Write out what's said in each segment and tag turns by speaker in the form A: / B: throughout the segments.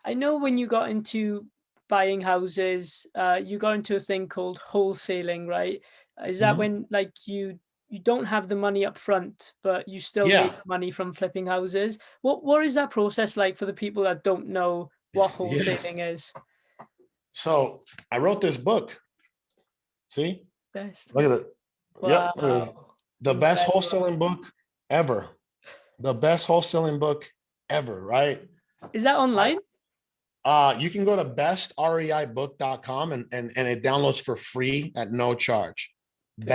A: I know when you got into buying houses, you got into a thing called wholesaling, right? Is that
B: Mhm.
A: when like you don't have the money up front, but you still make
B: Yeah.
A: money from flipping houses? What is that process like for the people that don't know what
B: Yeah.
A: wholesaling is?
B: So I wrote this book. See,
A: Best.
B: look at it. Yep. Look at this.
A: Wow.
B: The best
A: Incredible.
B: wholesaling book ever. The best wholesaling book ever, right?
A: Is that
B: I
A: online?
B: you can go to bestreibook.com and it downloads for free at no charge.
A: Good.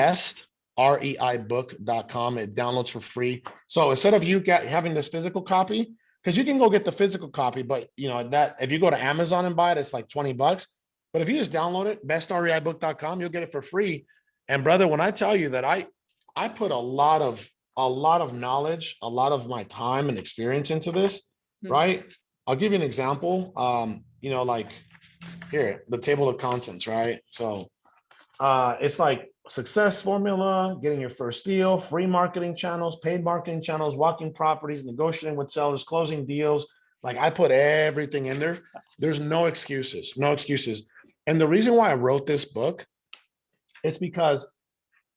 B: Bestreibook.com. It downloads for free. So instead of having this physical copy, because you can go get the physical copy, but you know that if you go to Amazon and buy it, it's like $20. But if you just download it, bestreibook.com, you'll get it for free. And brother, when I tell you that I put a lot of knowledge, a lot of my time and experience into this,
A: Hmm.
B: right? I'll give you an example. Like here, the table of contents, right? So it's like success formula, getting your first deal, free marketing channels, paid marketing channels, walking properties, negotiating with sellers, closing deals. Like I put everything in there. There's no excuses, no excuses. And the reason why I wrote this book is because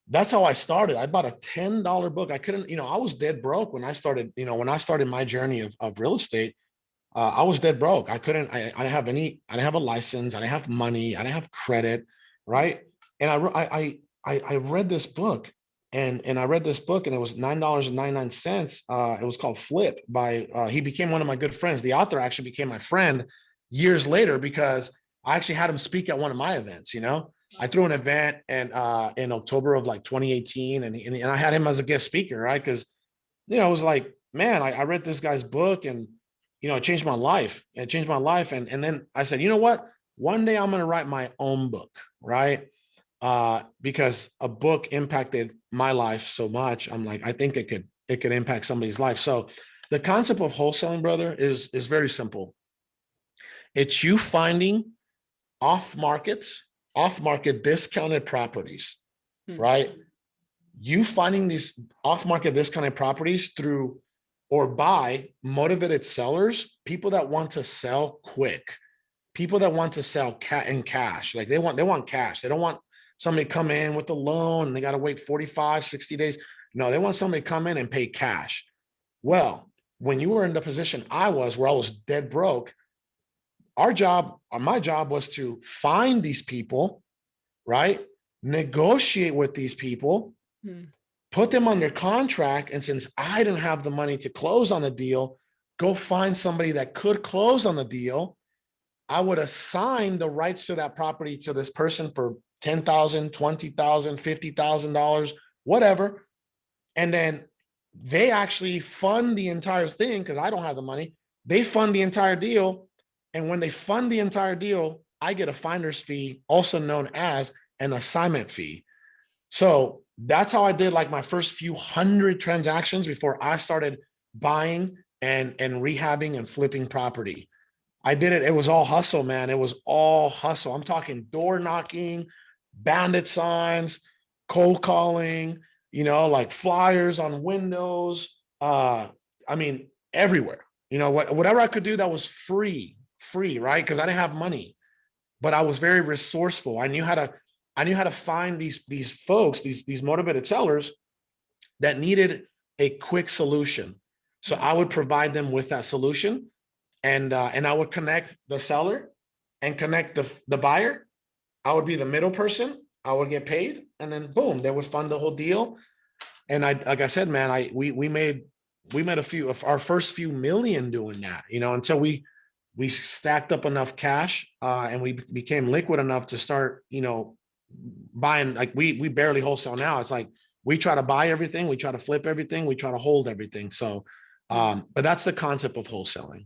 B: that's how I started. I bought a $10 book. I couldn't, I was dead broke when I started, when I started my journey of real estate. I was dead broke. I didn't have I didn't have a license. I didn't have money. I didn't have credit. Right. And I read this book and I read this book and it was $9.99. It was called Flip by, he became one of my good friends. The author actually became my friend years later because I actually had him speak at one of my events. I threw an event and in October of like 2018 and I had him as a guest speaker, right? Because, it was like, man, I read this guy's book and it changed my life. It changed my life. And then I said, you know what? One day I'm going to write my own book, right? Because a book impacted my life so much. I'm like, I think it could impact somebody's life. So the concept of wholesaling, brother, is very simple. It's you finding off markets, off market discounted properties,
A: Hmm.
B: right? You finding these off market discounted properties through or by motivated sellers, people that want to sell quick, people that want to sell in cash. Like they want cash. They don't want somebody to come in with a loan and they got to wait 45, 60 days. No, they want somebody to come in and pay cash. Well, when you were in the position I was, where I was dead broke, our job or my job was to find these people, right? Negotiate with these people,
A: Hmm.
B: put them under contract. And since I didn't have the money to close on the deal, go find somebody that could close on the deal. I would assign the rights to that property to this person for $10,000, $20,000, $50,000, whatever. And then they actually fund the entire thing because I don't have the money. They fund the entire deal. And when they fund the entire deal, I get a finder's fee, also known as an assignment fee. So that's how I did like my first few hundred transactions before I started buying and rehabbing and flipping property. I did it. It was all hustle, man. It was all hustle. I'm talking door knocking, bandit signs, cold calling, like flyers on windows. I mean, everywhere. Whatever I could do that was free, right? Because I didn't have money, but I was very resourceful. I knew how to find these folks, these motivated sellers that needed a quick solution. So
A: Hmm.
B: I would provide them with that solution, and I would connect the seller and connect the buyer. I would be the middle person. I would get paid, and then boom, they would fund the whole deal. And like I said, man, we made a few of our first few million doing that, until we stacked up enough cash and we became liquid enough to start, buying. Like we barely wholesale now. It's like we try to buy everything, we try to flip everything, we try to hold everything. So,
A: Hmm.
B: but that's the concept of wholesaling.